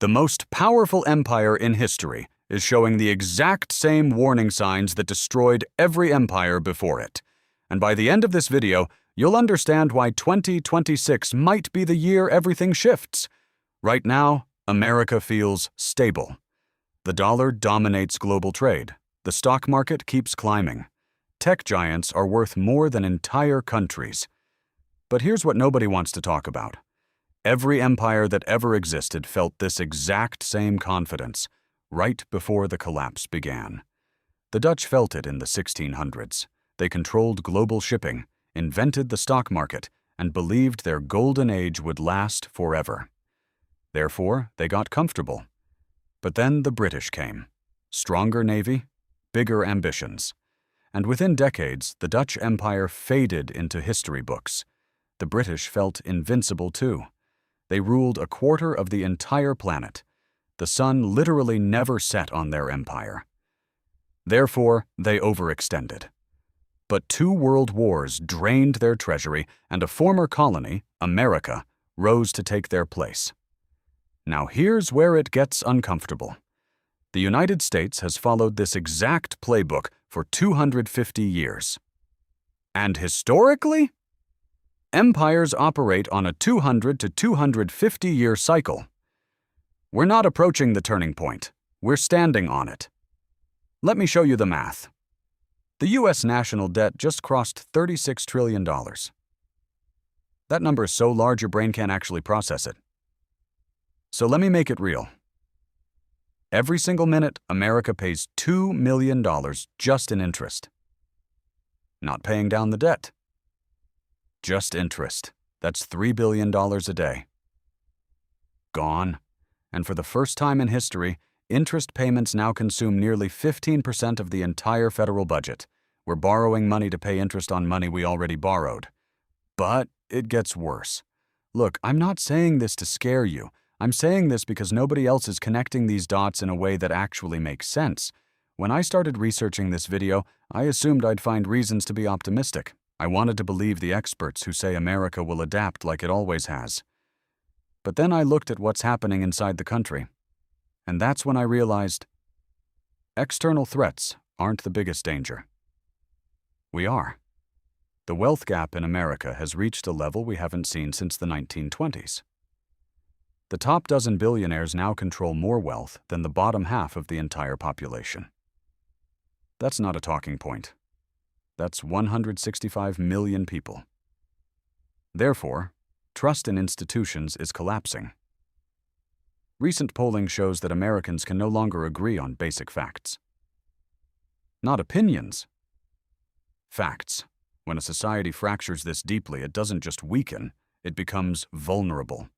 The most powerful empire in history is showing the exact same warning signs that destroyed every empire before it. And by the end of this video, you'll understand why 2026 might be the year everything shifts. Right now, America feels stable. The dollar dominates global trade. The stock market keeps climbing. Tech giants are worth more than entire countries. But here's what nobody wants to talk about. Every empire that ever existed felt this exact same confidence right before the collapse began. The Dutch felt it in the 1600s. They controlled global shipping, invented the stock market, and believed their golden age would last forever. Therefore, they got comfortable. But then the British came. Stronger navy, bigger ambitions. And within decades, the Dutch Empire faded into history books. The British felt invincible too. They ruled a quarter of the entire planet. The sun literally never set on their empire. Therefore, they overextended. But 2 world wars drained their treasury, and a former colony, America, rose to take their place. Now here's where it gets uncomfortable. The United States has followed this exact playbook for 250 years. And historically, empires operate on a 200 to 250-year cycle. We're not approaching the turning point. We're standing on it. Let me show you the math. The U.S. national debt just crossed $36 trillion. That number is so large your brain can't actually process it. So let me make it real. Every single minute, America pays $2 million just in interest. Not paying down the debt. Just interest. That's $3 billion a day. Gone. And for the first time in history, interest payments now consume nearly 15% of the entire federal budget. We're borrowing money to pay interest on money we already borrowed. But it gets worse. Look, I'm not saying this to scare you. I'm saying this because nobody else is connecting these dots in a way that actually makes sense. When I started researching this video, I assumed I'd find reasons to be optimistic. I wanted to believe the experts who say America will adapt like it always has. But then I looked at what's happening inside the country. And that's when I realized external threats aren't the biggest danger. We are. The wealth gap in America has reached a level we haven't seen since the 1920s. The top dozen billionaires now control more wealth than the bottom half of the entire population. That's not a talking point. That's 165 million people. Therefore, trust in institutions is collapsing. Recent polling shows that Americans can no longer agree on basic facts. Not opinions. Facts. When a society fractures this deeply, it doesn't just weaken, it becomes vulnerable.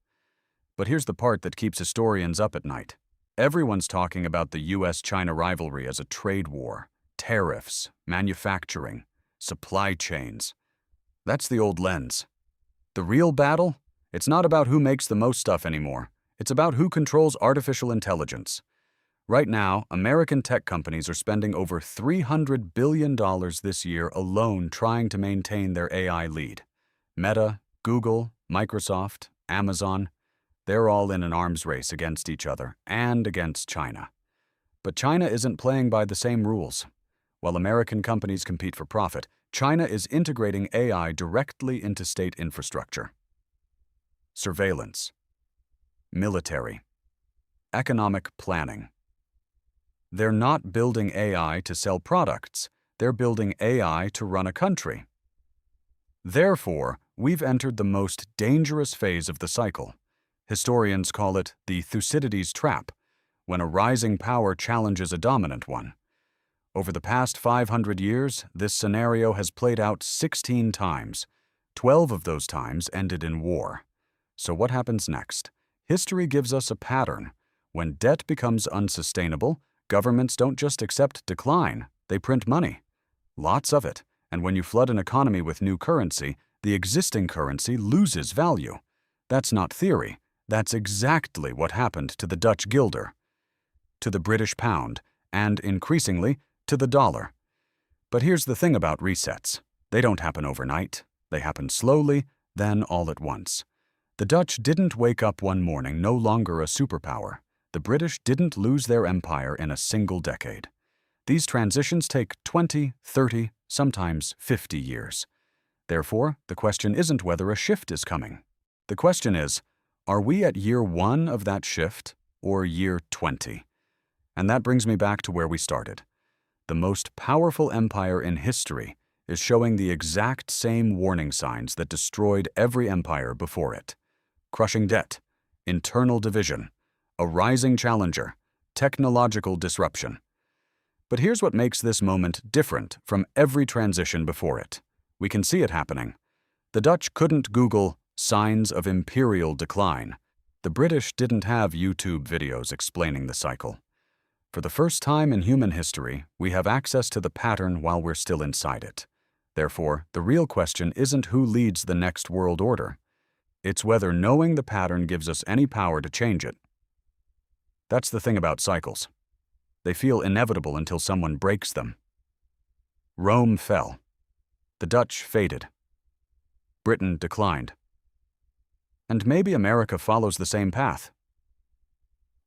But here's the part that keeps historians up at night. Everyone's talking about the U.S. China rivalry as a trade war, tariffs, manufacturing, supply chains. That's the old lens. The real battle? It's not about who makes the most stuff anymore. It's about who controls artificial intelligence. Right now, American tech companies are spending over $300 billion this year alone trying to maintain their AI lead. Meta, Google, Microsoft, Amazon, they're all in an arms race against each other and against China. But China isn't playing by the same rules. While American companies compete for profit, China is integrating AI directly into state infrastructure. Surveillance, military, economic planning. They're not building AI to sell products. They're building AI to run a country. Therefore, we've entered the most dangerous phase of the cycle. Historians call it the Thucydides Trap, when a rising power challenges a dominant one. Over the past 500 years, this scenario has played out 16 times. 12 of those times ended in war. So what happens next? History gives us a pattern. When debt becomes unsustainable, governments don't just accept decline, they print money. Lots of it. And when you flood an economy with new currency, the existing currency loses value. That's not theory. That's exactly what happened to the Dutch guilder, to the British pound, and increasingly, to the dollar. But here's the thing about resets. They don't happen overnight. They happen slowly, then all at once. The Dutch didn't wake up one morning no longer a superpower. the British didn't lose their empire in a single decade. These transitions take 20, 30, sometimes 50 years. Therefore, the question isn't whether a shift is coming. The question is, are we at year 1 of that shift or year 20? And that brings me back to where we started. The most powerful empire in history is showing the exact same warning signs that destroyed every empire before it. Crushing debt, internal division, a rising challenger, technological disruption. But here's what makes this moment different from every transition before it. We can see it happening. The Dutch couldn't Google signs of imperial decline. The British didn't have YouTube videos explaining the cycle. For the first time in human history, we have access to the pattern while we're still inside it. Therefore, the real question isn't who leads the next world order. It's whether knowing the pattern gives us any power to change it. That's the thing about cycles. They feel inevitable until someone breaks them. Rome fell. The Dutch faded. Britain declined. And maybe America follows the same path.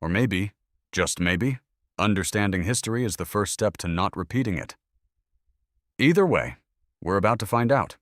Or maybe, just maybe, understanding history is the first step to not repeating it. Either way, we're about to find out.